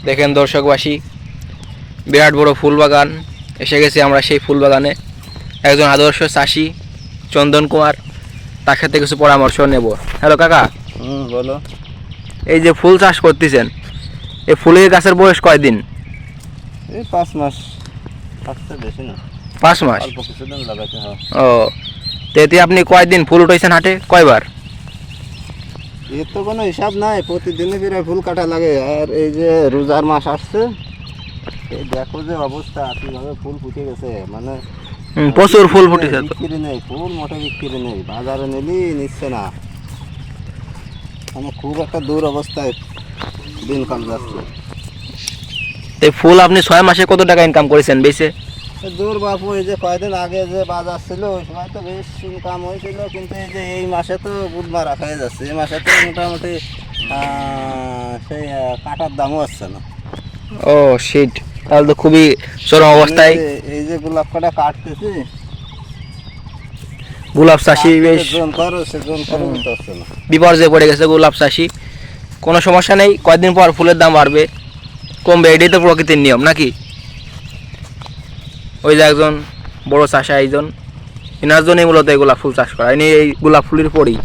দেখেন দর্শকবাসী, বিরাট বড় ফুল বাগান। এসে গেছি আমরা সেই ফুল বাগানে। একজন আদর্শ চাষি চন্দন কুমার, তার সাথে কিছু পরামর্শ নেব। হ্যালো কাকা, বলো। এই যে ফুল চাষ করতেছেন, এই ফুলের গাছের বয়স কয়দিন? এই 5 মাস, আসতে বেশি না, 5 মাস। অল্প কিছুদিন লাগাতে হয়। ও, তো এতে আপনি কয়দিন ফুল উঠাইছেন হাটে, কয়বার? এর তো কোনো হিসাব নাই, প্রতিদিনই প্রায় ফুল কাটা লাগে। আর এই যে রোজার মাস আসছে, এই দেখো যে অবস্থা, কীভাবে ফুল ফুটে গেছে। মানে প্রচুর ফুল ফুটেছে তো। বিক্রি নেই, ফুল মোটে বিক্রি নেই, বাজারে নিলি নিচ্ছে না। মানে খুব একটা দূর অবস্থায় দিনকাল যাচ্ছে। এই ফুল আপনি 6 মাসে কত টাকা ইনকাম করেছেন বেচে? দূর বাপু, এই যে কয়দিন আগে যে বাজার ছিল ওই সময় তো বেশ ইনকাম হয়েছিল, কিন্তু এই যে এই মাসে তো বুধবার রাখা হয়ে যাচ্ছে। এই মাসে তো মোটামুটি সেই কাটার দামও আসছে না। ও শিট, তাহলে তো খুবই চরম অবস্থায়। এই যে গোলাপ কাটা কাটতেছি, গোলাপ চাষি বেশ জোন করো সে জোন করো বলতে হচ্ছে না। বিপর্যয়ে পড়ে গেছে গোলাপ চাষি। কোনো সমস্যা নেই, কয়েকদিন পর ফুলের দাম বাড়বে, কমবে, এটাই তো প্রকৃতির নিয়ম নাকি? ওই যে একজন বড় চাষা, এইজন, এনার জন্যই মূলত এই গোলাপ ফুল চাষ করা। ইনি এই গোলাপ ফুলের পরেই